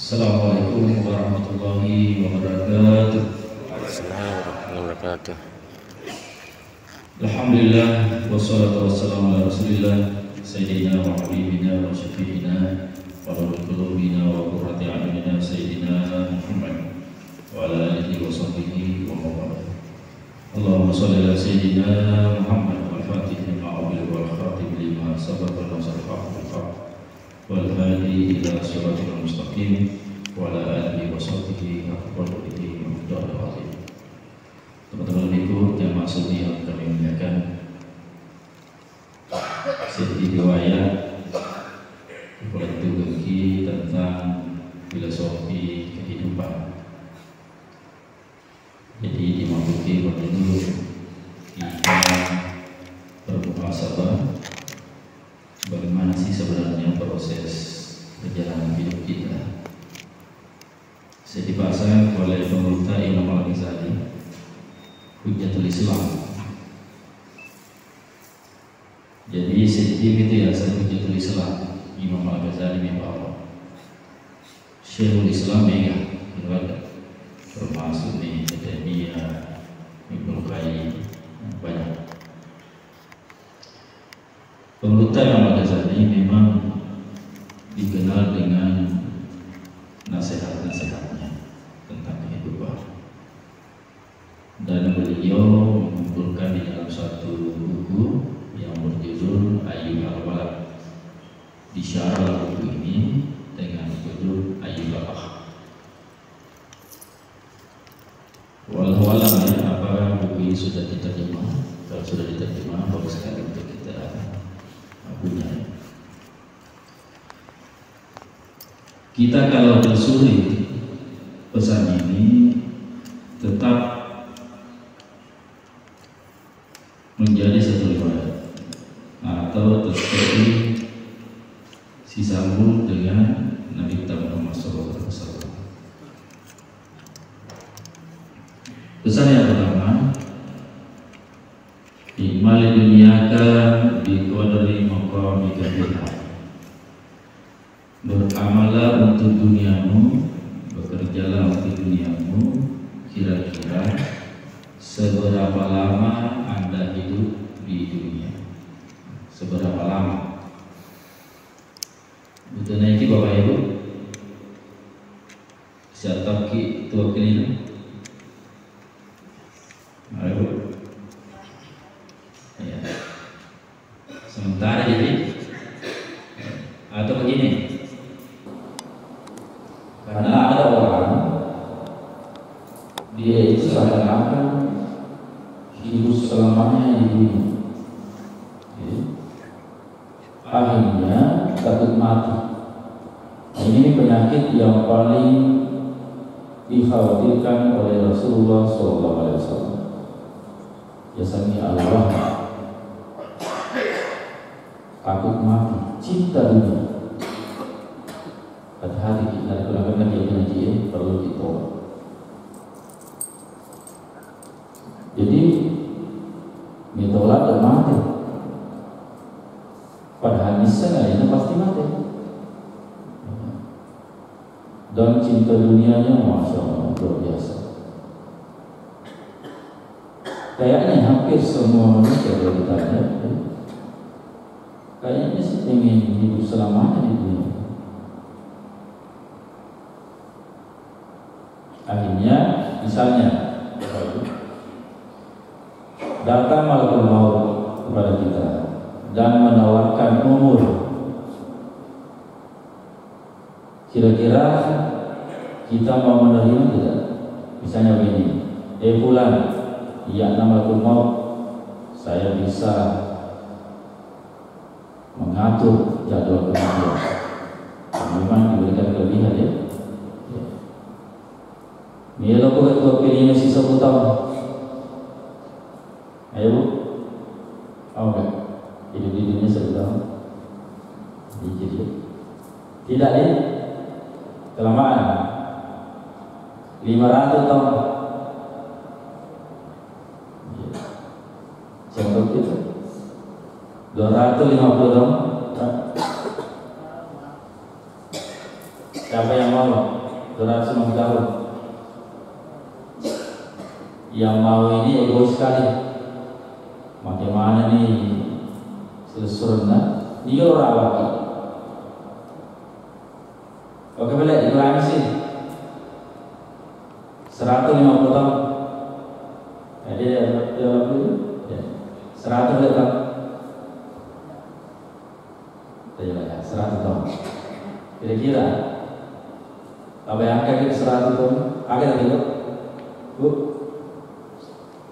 Assalamualaikum warahmatullahi wabarakatuh. Assalamualaikum warahmatullahi wabarakatuh. Alhamdulillah wassalatu wassalamu ala Rasulillah Sayyidina wa habibina wa syafi'ina wa nurul qulubina wa qurrati a'yunina Sayyidina Muhammad wa ala alihi wa sahbihi wa mawala. Allahumma shalli ala Sayyidina Muhammad al-Fatih lima ughliqa wal khatim lima sabaqa nasr al-haq wal hadi ila siratal mustaqim wa ala alihi wa sahbihi wa qadrihi wa miqdaril azim. Teman-teman ibu jamaah sunnah yang kami muliakan, sedikit riwayat berbagi tentang filosofi kehidupan. Jadi di Mabuki dulu kita bermuhasabah bagaimana sih sebenarnya proses perjalanan hidup kita. Saya dibahaskan oleh pemerintah Imam Al-Ghazali, Hujjatul Islam. Jadi sedikit itu ya, saya Hujjatul Islam Imam Al-Ghazali membawa Syekhul Islam mega termasuk di Taimiyah, Ibnu Qayyim, banyak. Pemerintah Imam Al-Ghazali memang dikenal dengan nasihat-nasihatnya tentang kehidupan, dan beliau mengumpulkan di dalam satu buku yang berjudul Ayyul Walad. Disyarah buku ini dengan judul Ayyul Walad. Walau alam ya, apakah buku ini sudah diterjemah? Kalau sudah diterjemah, bagus sekali untuk kita punya. Kita kalau telusuri pesan ini tetap menjadi satu riwayat atau terjadi sambung dengan Nabi Muhammad SAW. Pesan yang pertama, imali dunyaka bi qadri maqamika fiha. Beramalah untuk duniamu, bekerjalah untuk duniamu kira-kira seberapa lama Anda hidup di dunia. Seberapa lama? Betul naiki Bapak Ibu? Siapa ki tua kelina? Ayo. Ya. Sementara jadi atau begini. Karena ada orang dia itu seakan-akan hidup selamanya di dunia, akhirnya takut mati. Ini penyakit yang paling dikhawatirkan oleh Rasulullah SAW. Biasanya Allah takut mati, cinta dunia. Hati-hati kita lakukan dia pengajian perlu ditolak. Jadi ditolak dan mati. Padahal bisa itu pasti mati. Dan cinta dunianya masya Allah luar biasa. Kayaknya hampir semua manusia kalau ditanya, kayaknya sih pengen hidup selamanya di dunia. Akhirnya, misalnya, datang malaikat maut kepada kita dan menawarkan umur. Kira-kira kita mau menerima tidak? Misalnya begini, bulan, ya malaikat maut, saya bisa mengatur jadwal kerja. Memang diberikan kelebihan ya. Mila ko ito pilih sisa utang. Ayo, oke. Hidup di dunia sebutang. Tidak ya? Kelamaan. 500 tahun. Contoh kita 250 tahun. Siapa yang mau? sekali. Bagaimana nih selusurnya? Dia orang awak. Oke boleh dikurangi sih 150 tahun. Jadi 100 tahun. Ya, 100 tahun. Kira-kira apa yang akan kita 100 tahun? Agak tadi bu,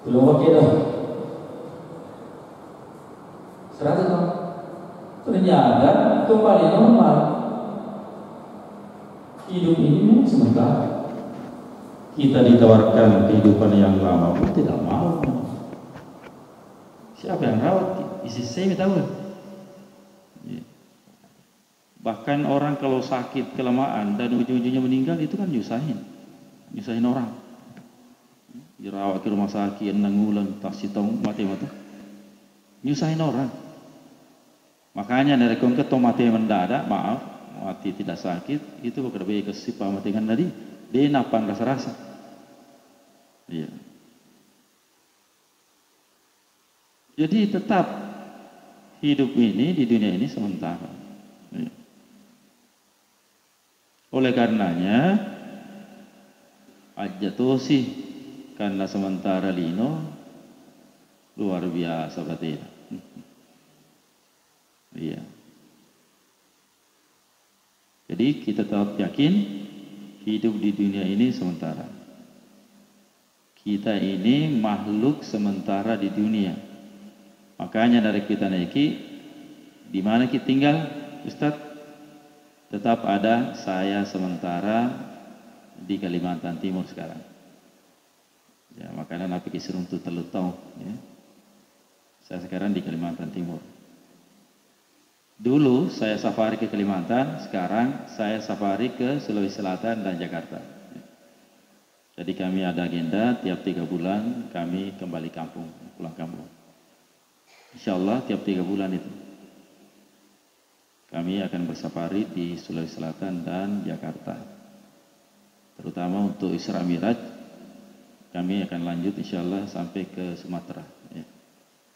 belum oke dong. 100 tahun. Ternyata kembali normal. Hidup ini memang sementara. Kita ditawarkan kehidupan yang lama pun tidak mau. Siapa yang rawat? Isi saya tahu. Bahkan orang kalau sakit kelamaan dan ujung-ujungnya meninggal itu kan nyusahin orang. Dirawat ke rumah sakit 6 bulan, tak sitong mati-mati. Nyusahin orang. Makanya dari kongket mati mendadak, maaf, mati tidak sakit, itu bukan baik kesipah mati kan tadi, dia napang rasa-rasa. Iya. Jadi tetap hidup ini di dunia ini sementara. Iya. Oleh karenanya, ajatosi karena sementara lino luar biasa berarti. Iya. Jadi kita tetap yakin hidup di dunia ini sementara. Kita ini makhluk sementara di dunia. Makanya dari kita naiki, di mana kita tinggal, Ustadz? Tetap ada saya sementara di Kalimantan Timur sekarang. Ya, makanya napi kisirung tu telutau. Ya. Saya sekarang di Kalimantan Timur. Dulu saya safari ke Kalimantan, sekarang saya safari ke Sulawesi Selatan dan Jakarta. Jadi kami ada agenda tiap 3 bulan kami kembali kampung, pulang kampung. Insya Allah tiap 3 bulan itu kami akan bersafari di Sulawesi Selatan dan Jakarta. Terutama untuk Isra Miraj, kami akan lanjut insya Allah sampai ke Sumatera. Ya.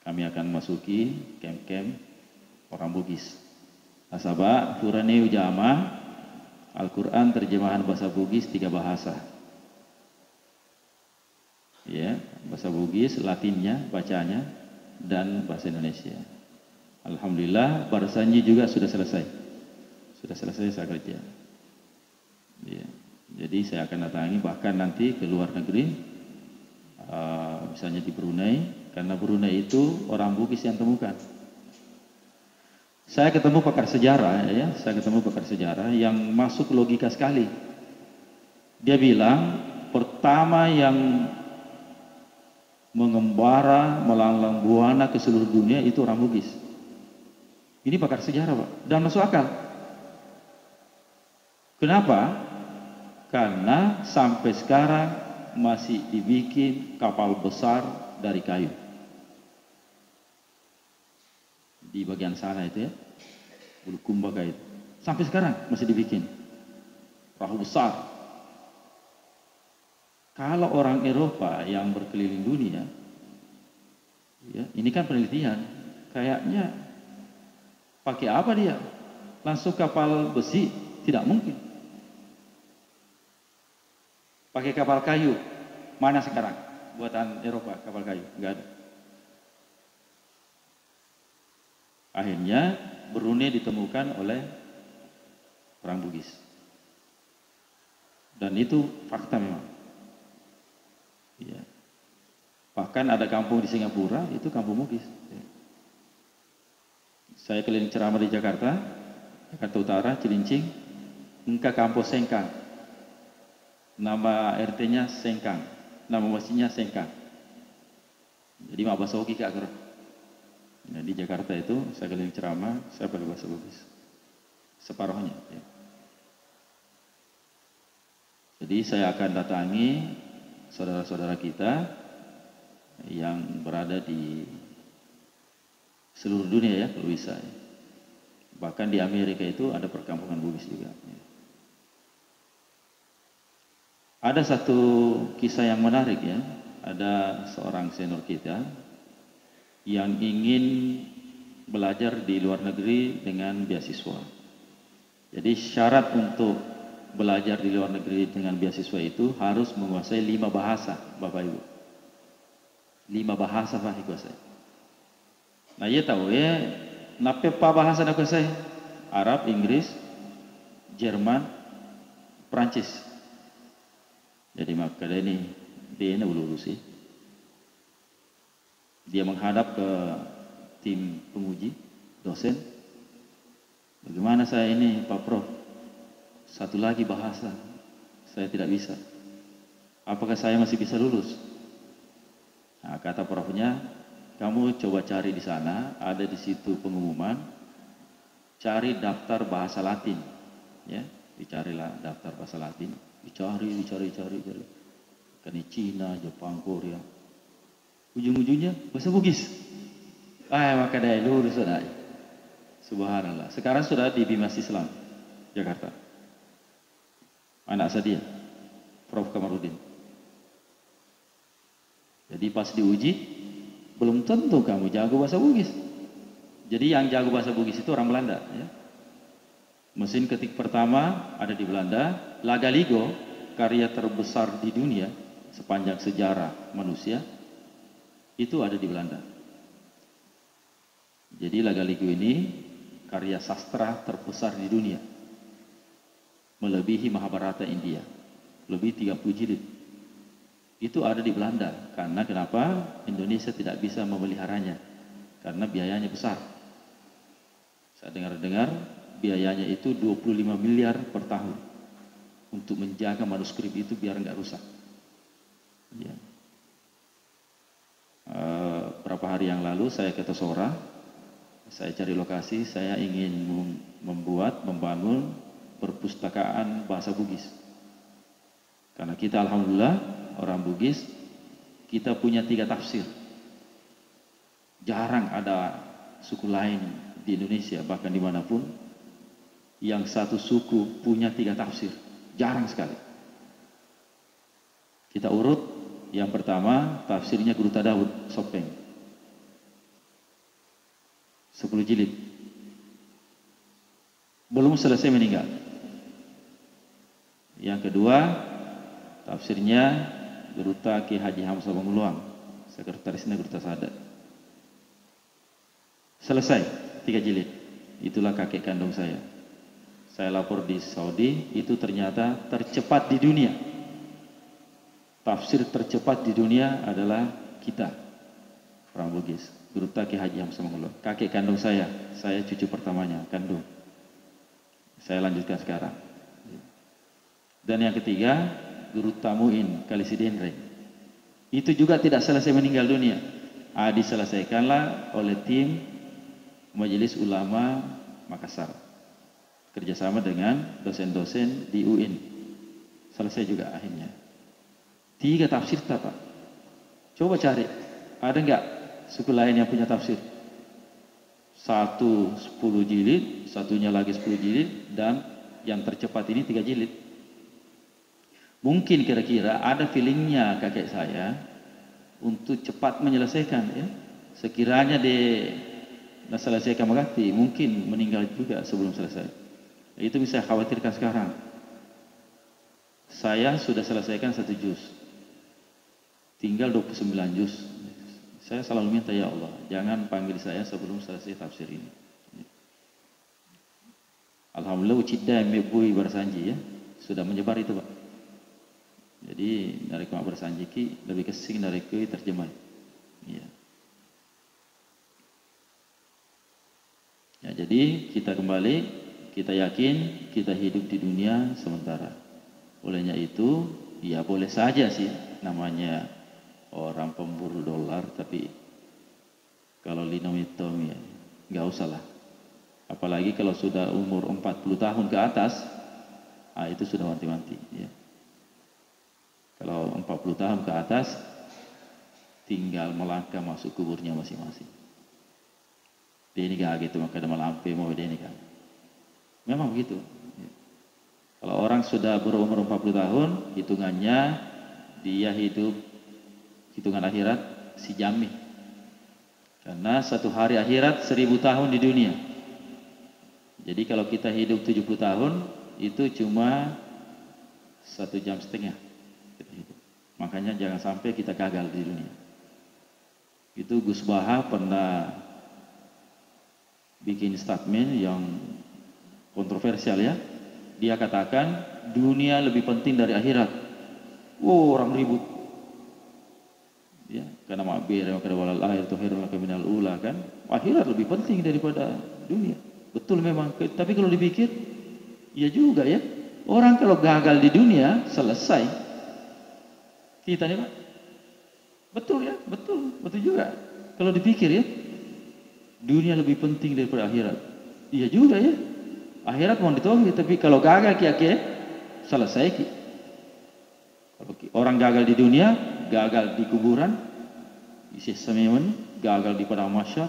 Kami akan masuki camp-camp orang Bugis. Asaba Qur'ani Ujama, Al-Quran terjemahan bahasa Bugis 3 bahasa. Ya, bahasa Bugis, Latinnya, bacanya, dan bahasa Indonesia. Alhamdulillah, barisannya juga sudah selesai. Sudah selesai saya kerja. Ya. Jadi saya akan datangi bahkan nanti ke luar negeri, misalnya di Brunei, karena Brunei itu orang Bugis yang temukan. Saya ketemu pakar sejarah, ya, saya ketemu pakar sejarah yang masuk logika sekali. Dia bilang pertama yang mengembara melanglang buana ke seluruh dunia itu orang Bugis. Ini pakar sejarah, Pak, dan masuk akal. Kenapa? Karena sampai sekarang masih dibikin kapal besar dari kayu. Di bagian sana itu ya, Bulukumba itu. Sampai sekarang masih dibikin. Perahu besar. Kalau orang Eropa yang berkeliling dunia, ya, ini kan penelitian, kayaknya pakai apa dia? Langsung kapal besi? Tidak mungkin. Pakai kapal kayu. Mana sekarang? Buatan Eropa kapal kayu? Enggak ada. Akhirnya Brunei ditemukan oleh orang Bugis. Dan itu fakta memang. Ya. Bahkan ada kampung di Singapura, itu kampung Bugis. Ya. Saya keliling ceramah di Jakarta, Jakarta Utara, Cilincing, engka kampus Sengkang. Nama RT-nya Sengkang, nama masjidnya Sengkang. Jadi mak bahasa Bugis Kak. Nah, di Jakarta itu saya keliling ceramah, saya pakai bahasa Bugis. Separuhnya. Ya. Jadi saya akan datangi saudara-saudara kita yang berada di seluruh dunia ya, kalau bisa. Ya. Bahkan di Amerika itu ada perkampungan Bugis juga. Ya. Ada satu kisah yang menarik ya. ada seorang senior kita yang ingin belajar di luar negeri dengan beasiswa. Jadi syarat untuk belajar di luar negeri dengan beasiswa itu harus menguasai 5 bahasa, Bapak Ibu. 5 bahasa Pak kuasai. Nah, ia tahu ya, nape pa bahasa nak kuasai? Arab, Inggris, Jerman, Prancis. Jadi maka ini dia lulus sih. Dia menghadap ke tim penguji, dosen. Bagaimana saya ini Pak Prof? Satu lagi bahasa, saya tidak bisa. Apakah saya masih bisa lulus? Nah, kata profnya, kamu coba cari di sana, ada di situ pengumuman, cari daftar bahasa Latin. Ya, dicarilah daftar bahasa Latin. Dicari. Kan Cina, Jepang, Korea. Ujung-ujungnya bahasa Bugis. Maka dia lulus sudah. Subhanallah. Sekarang sudah di Bimas Islam, Jakarta. Anak saya, Prof. Kamarudin. Jadi pas diuji, belum tentu kamu jago bahasa Bugis. Jadi yang jago bahasa Bugis itu orang Belanda. Ya. Mesin ketik pertama ada di Belanda. Lagaligo, karya terbesar di dunia sepanjang sejarah manusia, itu ada di Belanda. Jadi Lagaligo ini karya sastra terbesar di dunia. Melebihi Mahabharata India. Lebih 30 jilid. Itu ada di Belanda. Karena kenapa? Indonesia tidak bisa memeliharanya. Karena biayanya besar. Saya dengar-dengar biayanya itu 25 miliar per tahun. Untuk menjaga manuskrip itu biar nggak rusak. Ya. Berapa hari yang lalu saya ke Tosora, saya cari lokasi, saya ingin membangun perpustakaan bahasa Bugis. Karena kita alhamdulillah orang Bugis, kita punya 3 tafsir. Jarang ada suku lain di Indonesia, bahkan dimanapun, yang satu suku punya 3 tafsir. Jarang sekali. Kita urut. Yang pertama, tafsirnya Guru Tadaud, Sopeng. 10 jilid. Belum selesai meninggal. Yang kedua, tafsirnya Guru Ki Haji Hamzah Banguluang, sekretarisnya Guru Tasada. Selesai, 3 jilid. Itulah kakek kandung saya. Saya lapor di Saudi, itu ternyata tercepat di dunia. Tafsir tercepat di dunia adalah kita, orang Bugis. Guru Ki Haji Hamzah Banguluang. Kakek kandung saya cucu pertamanya, kandung. Saya lanjutkan sekarang. Dan yang ketiga, Guru Tamuin Kalisidendre. Itu juga tidak selesai meninggal dunia. Diselesaikanlah oleh tim Majelis Ulama Makassar. Kerjasama dengan dosen-dosen di UIN. Selesai juga akhirnya. 3 tafsir Pak. Coba cari. Ada enggak suku lain yang punya tafsir? Satu 10 jilid, satunya lagi 10 jilid, dan yang tercepat ini 3 jilid. Mungkin kira-kira ada feelingnya kakek saya untuk cepat menyelesaikan. Ya. Sekiranya dia selesaikan magati, mungkin meninggal juga sebelum selesai. Itu bisa khawatirkan sekarang. Saya sudah selesaikan 1 juz. Tinggal 29 juz. Saya selalu minta, ya Allah, jangan panggil saya sebelum selesai tafsir ini. Alhamdulillah ucidda mebui bersanji ya. Sudah menyebar itu Pak. Jadi dari mak bersanji ki lebih kesing dari ke terjemah. Ya. Ya, jadi kita kembali, kita yakin kita hidup di dunia sementara. Olehnya itu, ya boleh saja sih namanya orang pemburu dolar, tapi kalau linomitom ya nggak usah lah. Apalagi kalau sudah umur 40 tahun ke atas, itu sudah wanti-wanti. Ya. Kalau 40 tahun ke atas, tinggal melangkah masuk kuburnya masing-masing. Dia ini gak gitu, maka ada melampai mau dia ini kan. Memang begitu. Ya. Kalau orang sudah berumur 40 tahun, hitungannya dia hidup hitungan akhirat si jami. Karena satu hari akhirat 1000 tahun di dunia. Jadi kalau kita hidup 70 tahun itu cuma 1,5 jam kita hidup. Makanya jangan sampai kita gagal di dunia. Itu Gus Baha pernah bikin statement yang kontroversial ya. Dia katakan dunia lebih penting dari akhirat. Orang ribut. Ya, karena ma'bir wa kada walal akhir tuhirul minal ula kan. Akhirat lebih penting daripada dunia. Betul memang, tapi kalau dipikir ya juga ya. Orang kalau gagal di dunia selesai. Kita nih Pak. Betul ya, betul juga. Kalau dipikir ya, dunia lebih penting daripada akhirat. Iya juga ya. Akhirat mau ditolong, tapi kalau gagal kia-kia selesai ki. Kalau orang gagal di dunia, gagal di kuburan, isi sememen, gagal di padang mahsyar,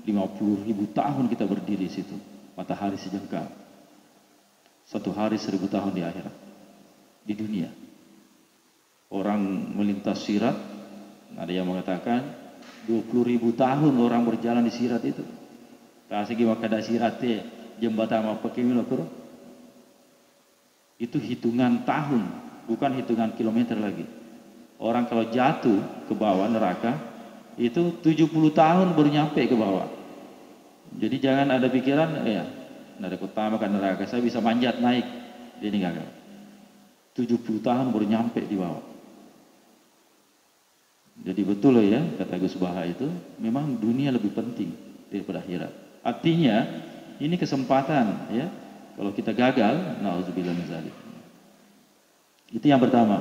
50.000 tahun kita berdiri di situ. Matahari sejengkal. 1 hari 1000 tahun di akhirat. Di dunia. Orang melintas sirat, ada yang mengatakan 20.000 tahun orang berjalan di sirat itu. Kasih wakada siratnya jembatan apa kemilo kuro. Itu hitungan tahun, bukan hitungan kilometer lagi. Orang kalau jatuh ke bawah neraka itu 70 tahun baru nyampe ke bawah. Jadi jangan ada pikiran ya, dari utama kan neraka saya bisa manjat naik. Ini gagal. 70 tahun baru nyampe di bawah. Jadi betul loh ya, kata Gus Baha itu, memang dunia lebih penting daripada akhirat. Artinya, ini kesempatan ya. Kalau kita gagal, na'udzubillah min dzalik. Itu yang pertama.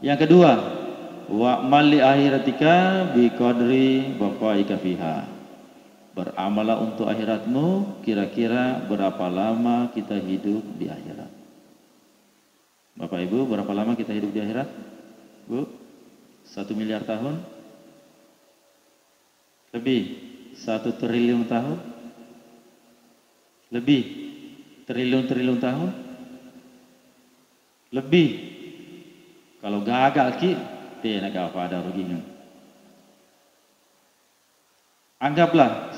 Yang kedua, wa'mal li akhiratika bi qadri baqaika fiha. Beramalah untuk akhiratmu, kira-kira berapa lama kita hidup di akhirat. Bapak Ibu, berapa lama kita hidup di akhirat? Bu? 1 miliar tahun? Lebih? 1 triliun tahun? Lebih? Triliun tahun? Lebih? Kalau gagal ki, tidak apa ada ruginya. Anggaplah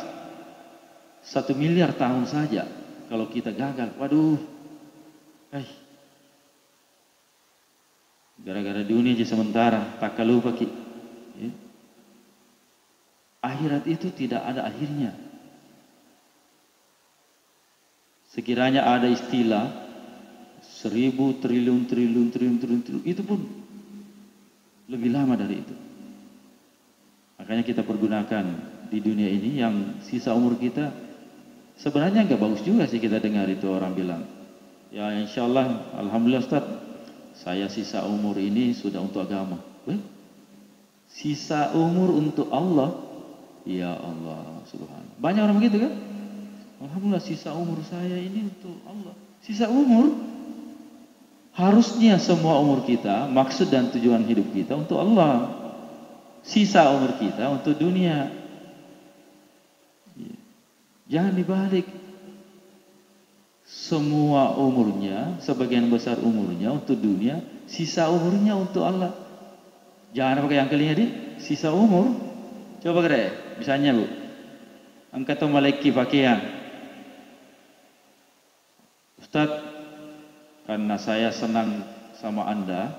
1 miliar tahun saja. Kalau kita gagal, waduh, gara-gara dunia aja sementara, tak lupa ki. Ya. Akhirat itu tidak ada akhirnya. Sekiranya ada istilah 1000 triliun, itu pun lebih lama dari itu. Makanya kita pergunakan di dunia ini yang sisa umur kita. Sebenarnya nggak bagus juga sih kita dengar itu orang bilang, ya insya Allah, alhamdulillah Ustaz, saya sisa umur ini sudah untuk agama. Sisa umur untuk Allah. Ya Allah, subhanallah. Banyak orang begitu kan? Alhamdulillah sisa umur saya ini untuk Allah. Sisa umur. Harusnya semua umur kita, maksud dan tujuan hidup kita untuk Allah. Sisa umur kita untuk dunia. Jangan dibalik. Semua umurnya, sebagian besar umurnya untuk dunia, sisa umurnya untuk Allah. Jangan pakai yang kelingnya di sisa umur. Coba kira, misalnya Bu, angkat malaki pakaian. Ustaz, karena saya senang sama Anda,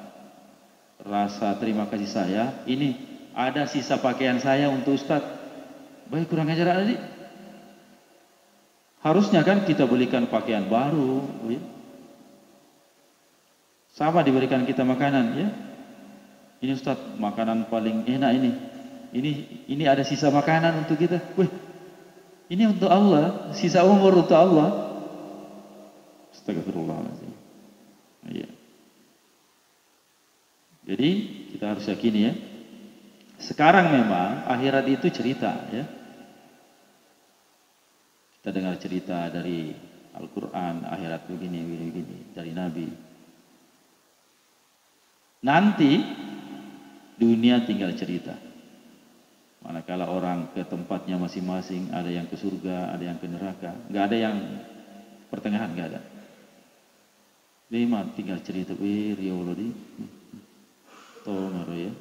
rasa terima kasih saya, ini ada sisa pakaian saya untuk Ustaz. Baik, kurang ajar adik. Harusnya kan kita belikan pakaian baru, ya. Sama diberikan kita makanan, ya. Ini Ustaz, makanan paling enak ini. Ini ada sisa makanan untuk kita. Wih, ini untuk Allah, sisa umur untuk Allah. Astagfirullahaladzim. Ya. Jadi kita harus yakini ya. Sekarang memang akhirat itu cerita, ya. Kita dengar cerita dari Al-Quran, akhirat begini, dari Nabi. Nanti dunia tinggal cerita. Manakala orang ke tempatnya masing-masing, ada yang ke surga, ada yang ke neraka, nggak ada yang pertengahan, nggak ada. Lima tinggal cerita, Riolodi, Tomaro ya,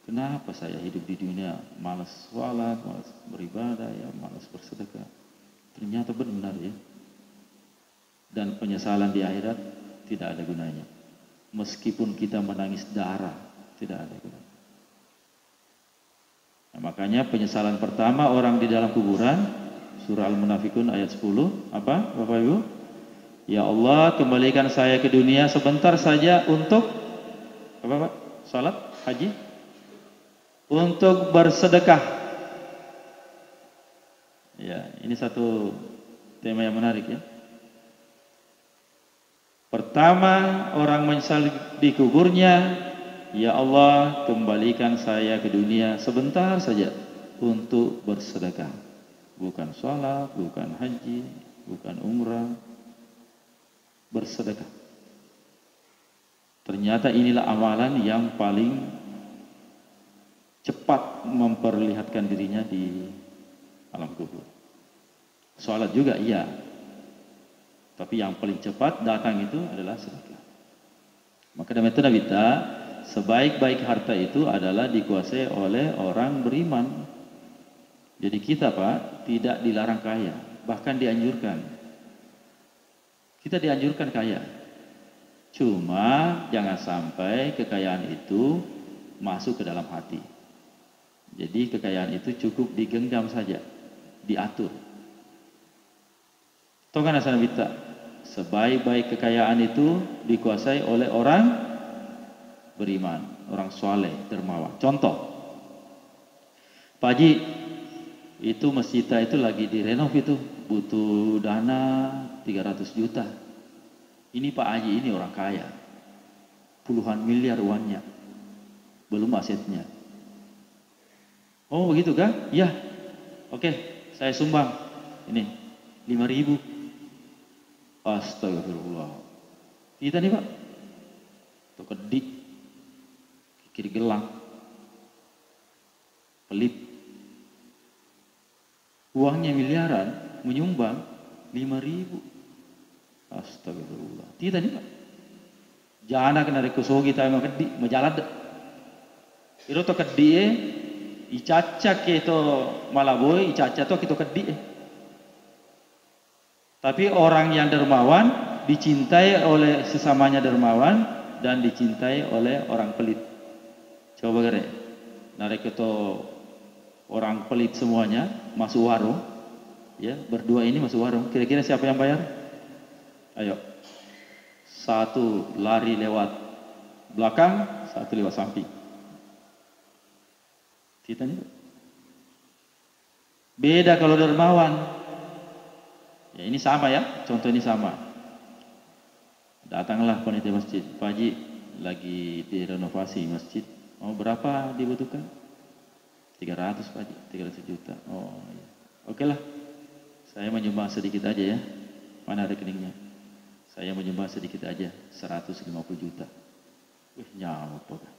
Kenapa saya hidup di dunia malas sholat, malas beribadah, ya malas bersedekah. Ternyata benar ya. Dan penyesalan di akhirat tidak ada gunanya. Meskipun kita menangis darah, tidak ada gunanya. Nah, makanya penyesalan pertama orang di dalam kuburan, surah Al-Munafikun ayat 10, apa Bapak Ibu? Ya Allah, kembalikan saya ke dunia sebentar saja untuk apa Pak? Salat, haji, untuk bersedekah. Ya, ini satu tema yang menarik ya. Pertama, orang menyesal di kuburnya, ya Allah, kembalikan saya ke dunia sebentar saja untuk bersedekah. Bukan sholat, bukan haji, bukan umrah, bersedekah. Ternyata inilah amalan yang paling cepat memperlihatkan dirinya di alam kubur. Sholat juga iya, tapi yang paling cepat datang itu adalah sedekah. Maka demi itu Nabita, sebaik-baik harta itu adalah dikuasai oleh orang beriman. Jadi kita Pak tidak dilarang kaya, bahkan dianjurkan. Kita dianjurkan kaya. Cuma jangan sampai kekayaan itu masuk ke dalam hati. Jadi kekayaan itu cukup digenggam saja, diatur. Tahu kan asal Nabita? Sebaik-baik kekayaan itu dikuasai oleh orang beriman, orang soleh, dermawan. Contoh, Pak Haji, itu masjid itu lagi direnov itu, butuh dana 300 juta. Ini Pak Haji ini orang kaya, puluhan miliar uangnya, belum asetnya. Oh begitu kah? Ya, oke, saya sumbang. Ini 5.000. Astagfirullah. Kita nih Pak, tuh kedik, kiri gelang, pelit, uangnya miliaran, menyumbang 5.000. Astagfirullah. Kita nih Pak, jangan kena rekusogi kita mau kedik, majalah deh. Itu tuh kedik, icacak itu malaboy, icacak tuh kita kedik. Tapi orang yang dermawan dicintai oleh sesamanya dermawan dan dicintai oleh orang pelit. Coba gere, narik itu orang pelit semuanya masuk warung, ya berdua ini masuk warung. Kira-kira siapa yang bayar? Ayo, satu lari lewat belakang, satu lewat samping. Kita nih beda kalau dermawan. Ya ini sama ya, contoh ini sama. Datanglah panitia masjid, Pak Haji lagi direnovasi masjid. Oh berapa dibutuhkan? 300 Pak Haji, 300 juta. Oh iya. Oke lah, saya menyumbang sedikit aja ya. Mana rekeningnya? Saya menyumbang sedikit aja, 150 juta. Nyamuk Pak.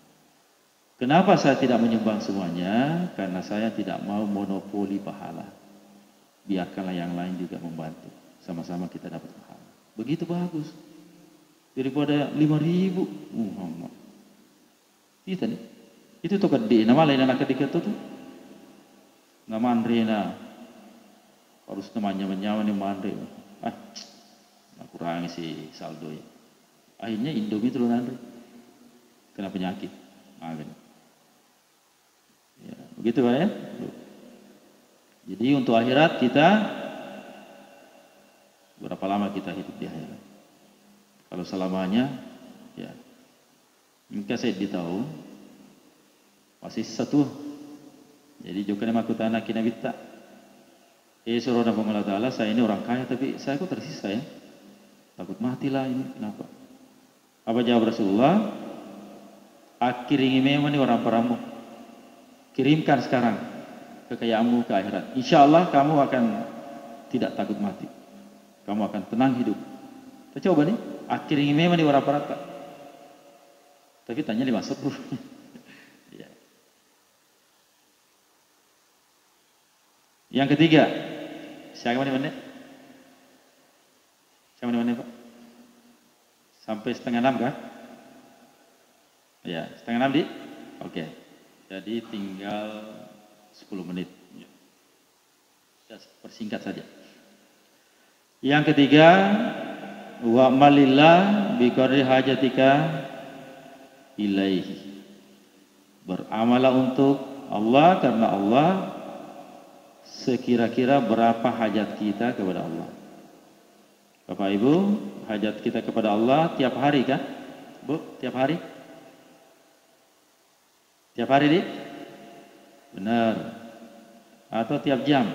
Kenapa saya tidak menyumbang semuanya? Karena saya tidak mau monopoli pahala. Biarkanlah yang lain juga membantu. Sama-sama kita dapat pahala. Begitu bagus. Daripada 5.000. Muhammad. Kita nih. Itu tuh gede. Nama lain anak ketika itu tuh. Nama Andrena. Harus namanya menyawa nih Andre. Kurangi si saldo ya. Akhirnya Indomie turun Andre. Kena penyakit. Ya, begitu Pak ya. Jadi untuk akhirat kita, berapa lama kita hidup di akhirat? Kalau selamanya, ya, mungkin saya ditahu, masih satu. Jadi juga nama aku tanah kina bita. Suruh Nabi Muhammad Taala, saya ini orang kaya, tapi saya kok tersisa ya? Takut matilah ini, kenapa? Apa jawab Rasulullah? Akiringi memang ini orang peramu. Kirimkan sekarang kekayaanmu ke akhirat. Insya Allah kamu akan tidak takut mati. Kamu akan tenang hidup. Kita coba nih, akhirnya memang di orang parata. Tapi tanya 5 10. Ya. Yang ketiga, siapa mana? Siapa mana Pak? Sampai 5:30 kah? Ya, 5:30 di? Oke. Jadi tinggal 10 menit. Saya persingkat saja. Yang ketiga, wa'malillah biqadri hajatika ilaihi. Beramallah untuk Allah karena Allah sekira-kira berapa hajat kita kepada Allah. Bapak Ibu, hajat kita kepada Allah tiap hari kan? Bu, tiap hari? Tiap hari, Dik? Benar. Atau tiap jam?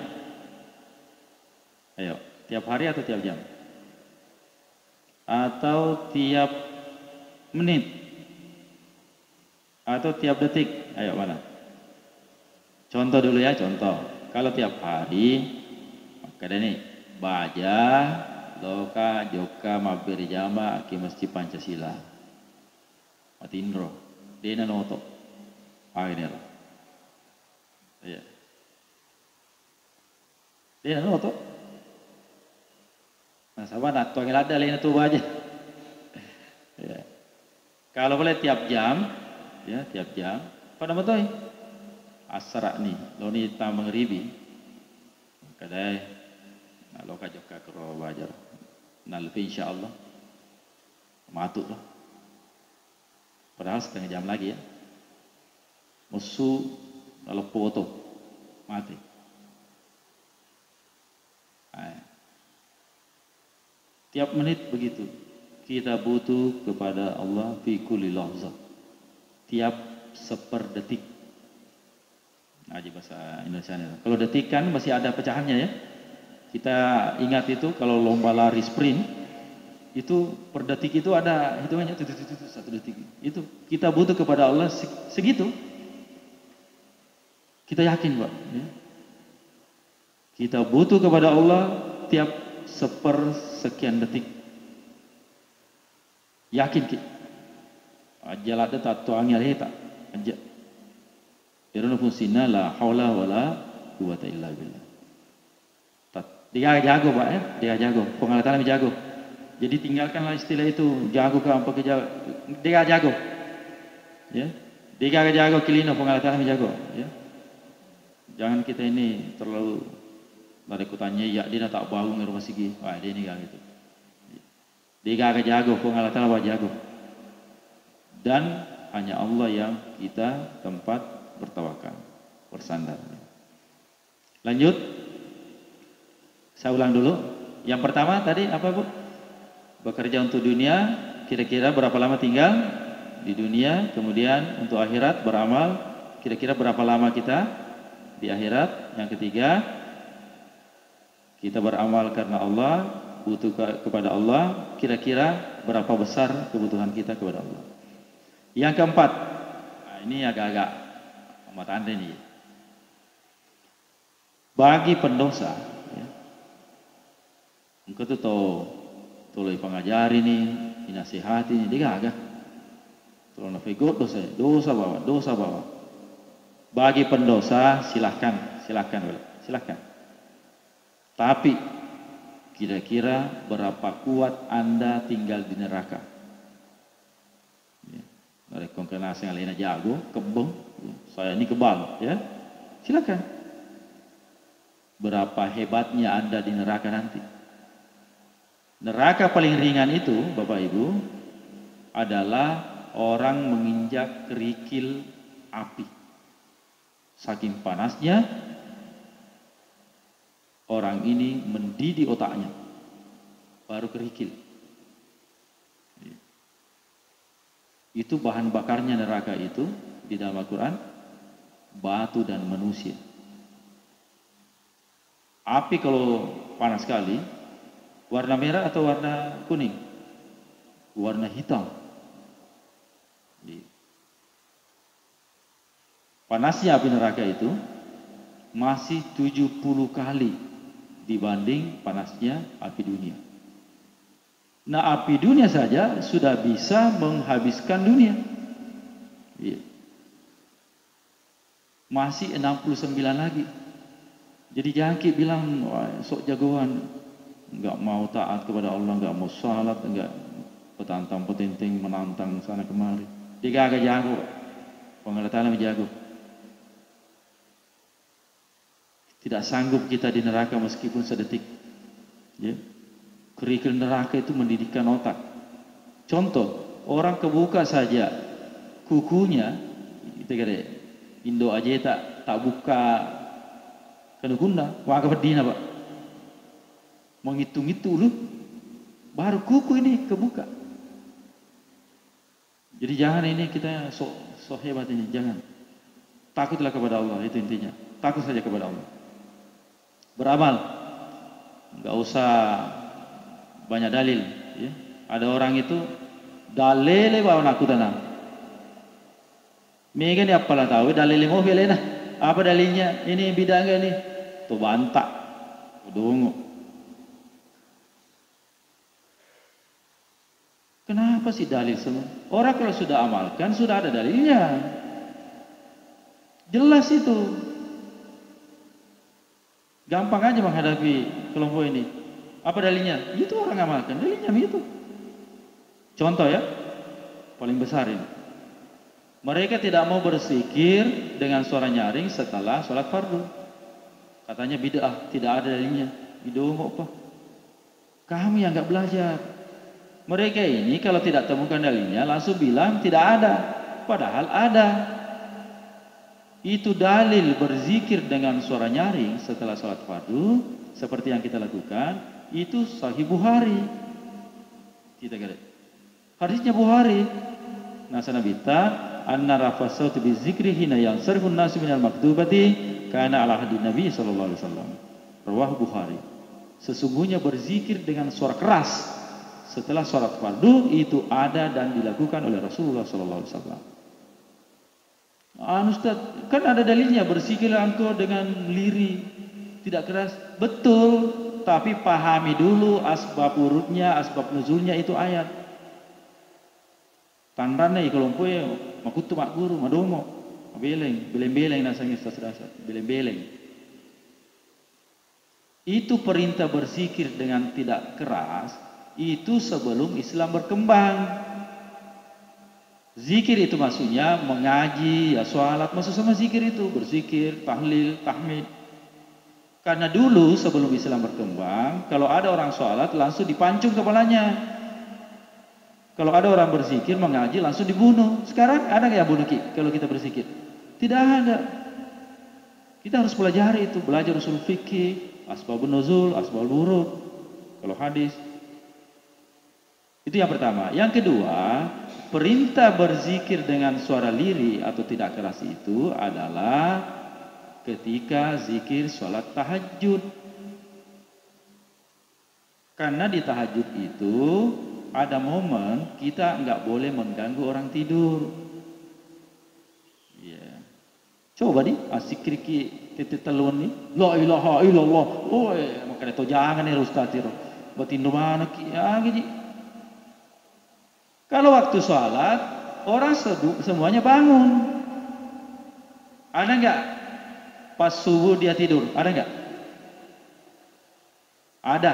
Ayo, tiap hari atau tiap jam? Atau tiap menit? Atau tiap detik? Ayo, mana? Contoh dulu ya, contoh. Kalau tiap hari, maka ini baja, loka, joka, mabir jama, aki masjid Pancasila. Matindro, dena noto. Ini lah. Iya. Dena noto. Nah, sama nak tuangin ada lain itu aja. Ya. Kalau boleh tiap jam, ya tiap jam. Pada betul. Asra nih, lo ni tamang ribi. Kadai, nak loka joka kero wajar. Nalpi insyaallah. Matuk lah. Padahal setengah jam lagi ya. Musuh kalau foto mati. Tiap menit begitu. Kita butuh kepada Allah fi kulli lahzah. Tiap seperdetik. Aja bahasa Indonesia. Kalau detik kan masih ada pecahannya ya. Kita ingat itu kalau lomba lari sprint itu per detik itu ada hitungannya 1 detik. Itu kita butuh kepada Allah segitu. Kita yakin, Pak. Ya. Kita butuh kepada Allah tiap sepersekian detik. Yakin kita. Ajalat tak tuangnya tak. Ajak. Iruna fusina la haula wala quwata illa billah. Dia jago, Pak ya. Dia jago. Pengalaman jago. Jadi tinggalkanlah istilah itu jago ke apa ke jago. Dia jago. Ya. Dia jago kilino pengalaman jago, ya. Jangan kita ini terlalu dari kutannya ya dia tak bau ngerumah sigi. Wah, dia ini gak gitu. Dia gak jago, pengalaman apa jago. Dan hanya Allah yang kita tempat bertawakal, bersandar. Lanjut. Saya ulang dulu. Yang pertama tadi apa, Bu? Bekerja untuk dunia, kira-kira berapa lama tinggal di dunia, kemudian untuk akhirat beramal, kira-kira berapa lama kita di akhirat. Yang ketiga, kita beramal karena Allah, butuh kepada Allah, kira-kira berapa besar kebutuhan kita kepada Allah. Yang keempat, nah ini agak-agak amat aneh nih. Bagi pendosa, ya, engkau tuh tolong pengajari nih, dinasihati nih, dia agak tolong nafigot dosa bawa. Bagi pendosa silahkan. Tapi kira-kira berapa kuat Anda tinggal di neraka? Ya. Dari konkenasi yang lainnya jago, kebong, saya ini kebal, ya. Silakan. Berapa hebatnya Anda di neraka nanti? Neraka paling ringan itu, Bapak Ibu, adalah orang menginjak kerikil api. Saking panasnya, orang ini mendidih otaknya, baru kerikil. Itu bahan bakarnya neraka itu di dalam Al-Quran, batu dan manusia. Api kalau panas sekali, warna merah atau warna kuning? Warna hitam. Panasnya api neraka itu masih 70 kali dibanding panasnya api dunia. Nah, api dunia saja sudah bisa menghabiskan dunia. Iya. Masih 69 lagi. Jadi jangan kita bilang, wah, sok jagoan, enggak mau taat kepada Allah, enggak mau salat, enggak petantang petinting menantang sana kemari. Dia agak jago. Pengertian jago. Tidak sanggup kita di neraka meskipun sedetik. Ya. Kerikil neraka itu mendidikkan otak. Contoh, orang kebuka saja kukunya, kita kira Indo aja tak buka kena guna, waka berdina Pak. Menghitung itu dulu, baru kuku ini kebuka. Jadi jangan ini kita so hebat ini, jangan. Takutlah kepada Allah, itu intinya. Takut saja kepada Allah. Beramal, nggak usah banyak dalil. Ya. Ada orang itu dalil bawa aku tanam. Mega ni apalah tahu dalil mobil nah. Apa dalilnya? Ini bidang ini. Tuh bantak, udungu. Kenapa sih dalil semua? Orang kalau sudah amalkan sudah ada dalilnya. Jelas itu. Gampang aja menghadapi kelompok ini. Apa dalilnya? Itu orang amalkan. Dalilnya itu. Contoh ya, paling besar ini. Mereka tidak mau berzikir dengan suara nyaring setelah sholat fardu. Katanya bid'ah, tidak ada dalilnya. Bid'ah apa? Kamu yang nggak belajar. Mereka ini kalau tidak temukan dalilnya langsung bilang tidak ada. Padahal ada. Itu dalil berzikir dengan suara nyaring setelah sholat fardu seperti yang kita lakukan itu Sahih Bukhari. Kita kira hadisnya Bukhari. Nasana bita anna rafasatu bizikri hina yang sarfun nasu minal maktubati kana ala hadis Nabi sallallahu alaihi wasallam. Rawah Bukhari. Sesungguhnya berzikir dengan suara keras setelah sholat fardu itu ada dan dilakukan oleh Rasulullah sallallahu alaihi wasallam. Ustaz, kan ada dalilnya berzikirlah engkau dengan lirih, tidak keras. Betul, tapi pahami dulu asbab urutnya, asbab nuzulnya itu ayat. Tandanya kelompok ya makutu mak guru, madomo, beleng nasangnya dasar, beleng. Itu perintah berzikir dengan tidak keras, itu sebelum Islam berkembang. Zikir itu maksudnya mengaji, ya sholat, maksud sama zikir itu berzikir, tahlil, tahmid. Karena dulu sebelum Islam berkembang, kalau ada orang sholat langsung dipancung kepalanya. Kalau ada orang berzikir, mengaji langsung dibunuh. Sekarang ada nggak yang bunuh kalau kita berzikir? Tidak ada. Kita harus pelajari itu, belajar usul fikih, asbabun nuzul, asbabul wurud, kalau hadis. Itu yang pertama. Yang kedua, perintah berzikir dengan suara lirih atau tidak keras itu adalah ketika zikir sholat tahajud. Karena di tahajud itu ada momen kita nggak boleh mengganggu orang tidur. Yeah. Coba nih, zikir titik telun nih, la ilaha illallah. Oh, makanya itu jangan nih Ustaz itu. Batin mana gitu. Kalau waktu sholat, orang semuanya bangun. Ada nggak? Pas subuh dia tidur, ada nggak? Ada.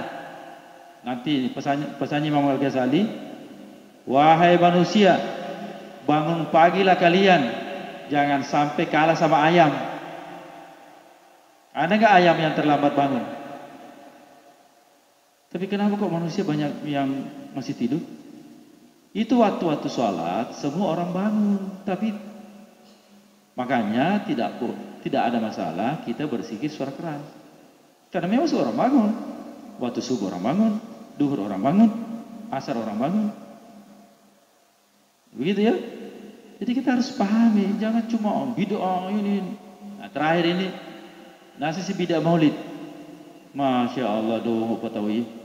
Nanti pesannya Imam Al-Ghazali, wahai manusia, bangun pagilah kalian, jangan sampai kalah sama ayam. Ada nggak ayam yang terlambat bangun? Tapi kenapa kok manusia banyak yang masih tidur? Itu waktu-waktu sholat semua orang bangun, tapi makanya tidak ada masalah kita berzikir suara keras. Karena memang semua orang bangun. Waktu subuh orang bangun, duhur orang bangun, asar orang bangun. Begitu ya. Jadi kita harus pahami, jangan cuma bid'ah ini. Nah, terakhir ini nasi si bid'ah maulid. Masya Allah, doa patawi.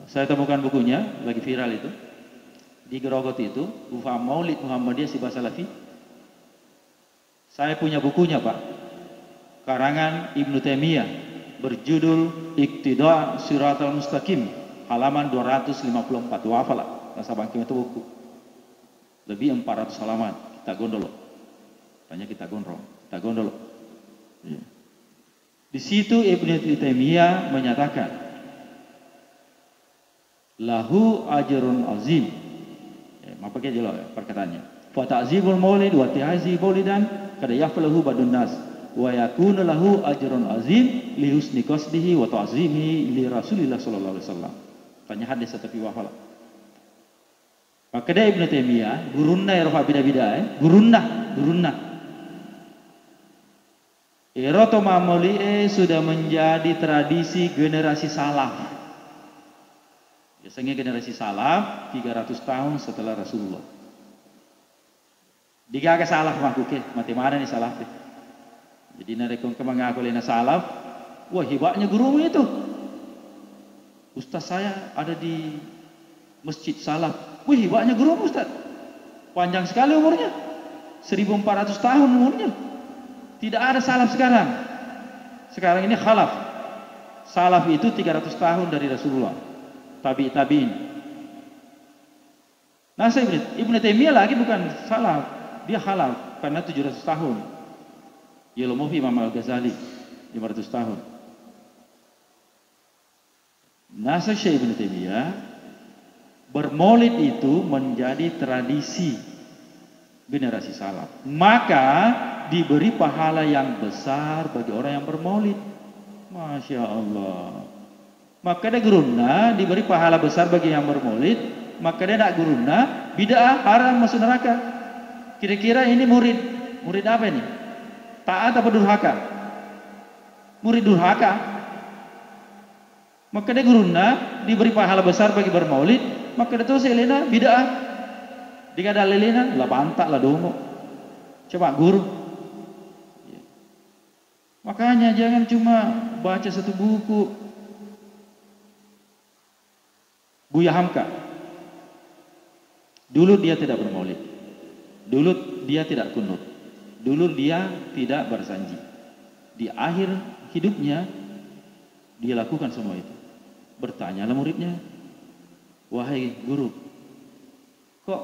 Saya temukan bukunya, lagi viral itu. Di Gerogot itu, Maulid Muhammadiyah Sibah Salafi. Saya punya bukunya Pak. Karangan Ibnu Taimiyah. Berjudul Iqtida' Siratal Mustaqim. Halaman 254. Wafalah. Nasabah itu buku. Lebih 400 halaman. Kita gondol. Tanya kita gondol. Ya. Di situ Ibnu Taimiyah menyatakan lahu ajrun azim. Apa keje lo perkataannya? Fa ta'zibul maulid wa ta'zi maulidan kada yaflahu badun nas wa yakunu lahu ajrun azim li husni qasdihi wa ta'zimihi li Rasulillah sallallahu alaihi wasallam. Tanya hadis tapi wafala. Maka dia Ibnu Taimiyah, gurunna ya rofa bida-bida gurunna. Eroto mamoli sudah menjadi tradisi generasi salaf. Biasanya generasi salaf 300 tahun setelah Rasulullah. Digaga salaf makuke, mati mana nih salaf deh. Jadi narekong kemangaku lena salaf, wah hebatnya gurumu itu. Ustaz saya ada di masjid salaf. Wih hebatnya gurumu Ustaz. Panjang sekali umurnya. 1400 tahun umurnya. Tidak ada salaf sekarang. Sekarang ini khalaf. Salaf itu 300 tahun dari Rasulullah. Tabi'in. Nah, Ibnu Taimiyah lagi bukan salaf. Dia khalaf karena 700 tahun. Yulumufi Imam Al-Ghazali 500 tahun. Nah, Syekh Ibnu Taimiyah bermaulid itu menjadi tradisi generasi salaf. Maka diberi pahala yang besar bagi orang yang bermaulid. Masya Allah. Maka dia guruna diberi pahala besar bagi yang bermaulid. Maka dia nak guruna bid'ah haram masuk neraka. Kira-kira ini murid apa ini? Taat apa durhaka? Murid durhaka. Maka dia guruna diberi pahala besar bagi bermaulid. Maka dia terus elena bid'ah. Jika ada lelena lah bantak lah dongo. Coba guru. Makanya jangan cuma baca satu buku. Buya Hamka. Dulu dia tidak bermaulid. Dulu dia tidak kunut. Dulu dia tidak bersanji. Di akhir hidupnya dia lakukan semua itu. Bertanyalah muridnya, wahai guru, kok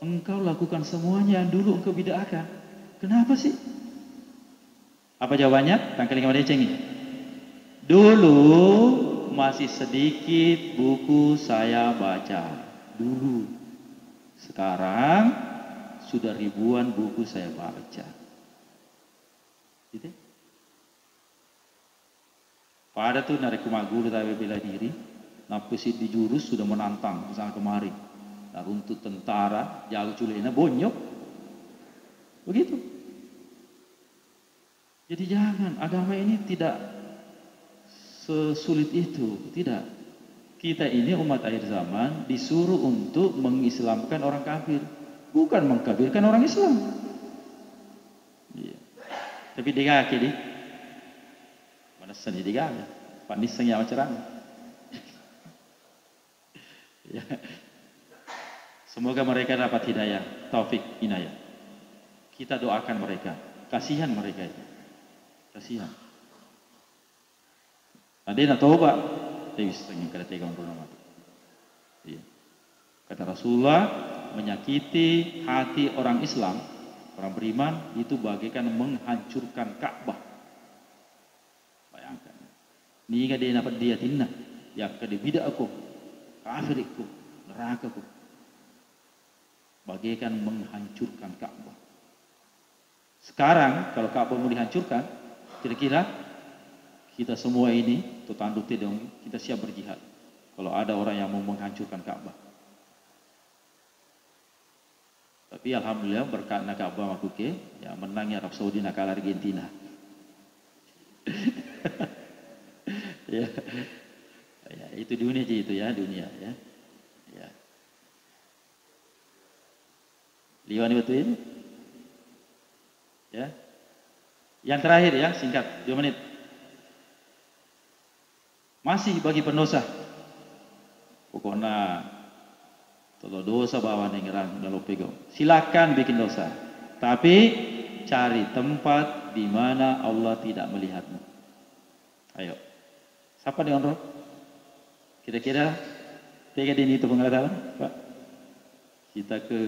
engkau lakukan semuanya yang dulu engkau bid'ahkan? Kenapa sih? Apa jawabannya? Tangkali kepada cengi. Dulu masih sedikit buku saya baca. Dulu. Sekarang sudah ribuan buku saya baca. Gitu? Pada tuh narik kumagulu tapi bela diri. Napusit di jurus sudah menantang kesana kemari. Nah, untuk tentara jago culena bonyok. Begitu. Jadi jangan, agama ini tidak sesulit itu, tidak. Kita ini umat akhir zaman disuruh untuk mengislamkan orang kafir, bukan mengkafirkan orang Islam. Iya. Tapi dia kaki di mana seni dia, paniseng yang cerang. Ya. Semoga mereka dapat hidayah, taufik, inayah. Kita doakan mereka, kasihan mereka itu. Kasihan. Ada yang toba, tapi setengah kada tega untuk nama. Iya. Kata Rasulullah, menyakiti hati orang Islam, orang beriman itu bagaikan menghancurkan Ka'bah. Bayangkan. Ni ga dia dapat dia tinna, ya kada bid'ahku, kafirku, nerakaku. Bagaikan menghancurkan Ka'bah. Sekarang kalau Ka'bah mau dihancurkan, kira-kira kita semua ini tanduk tidung kita siap berjihad kalau ada orang yang mau menghancurkan Ka'bah. Tapi alhamdulillah berkat Ka'bah makuke ya menangnya Arab Saudi nakal Argentina. Ya. Ya, itu dunia aja itu ya, dunia ya. Ya. Liwan betul ya. Yang terakhir ya, singkat, 2 menit. Masih bagi pendosa. Pokoknya kalau dosa bawa nengerang dalam pego. Silakan bikin dosa. Tapi cari tempat di mana Allah tidak melihatmu. Ayo. Siapa dengan roh? Kira-kira tega dini itu pengetahuan, Pak? Kita ke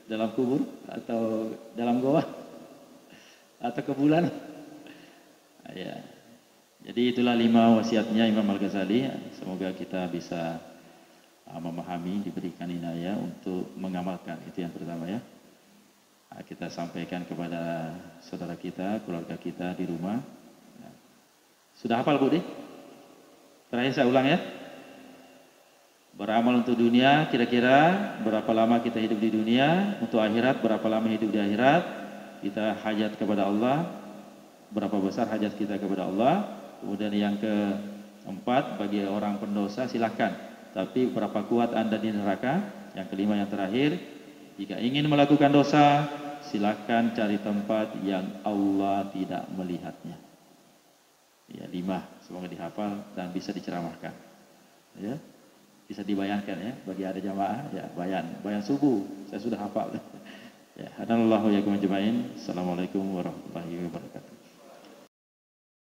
dalam kubur atau dalam goa? Atau ke bulan? Ya. Jadi itulah 5 wasiatnya Imam Al-Ghazali. Semoga kita bisa memahami, diberikan inayah untuk mengamalkan. Itu yang pertama ya. kita sampaikan kepada saudara kita, keluarga kita di rumah. Sudah hafal Bu? Terakhir saya ulang ya. Beramal untuk dunia, kira-kira berapa lama kita hidup di dunia, untuk akhirat berapa lama hidup di akhirat, kita hajat kepada Allah, berapa besar hajat kita kepada Allah. Kemudian yang keempat, bagi orang pendosa silakan, tapi berapa kuat Anda di neraka. Yang kelima, yang terakhir, jika ingin melakukan dosa, silakan cari tempat yang Allah tidak melihatnya. Ya, 5, semoga dihafal dan bisa diceramahkan. Ya, bisa dibayangkan ya, bagi ada jamaah ya, bayan subuh, saya sudah hafal. Ya, hadanallahu ya kumajumain. Assalamualaikum warahmatullahi wabarakatuh.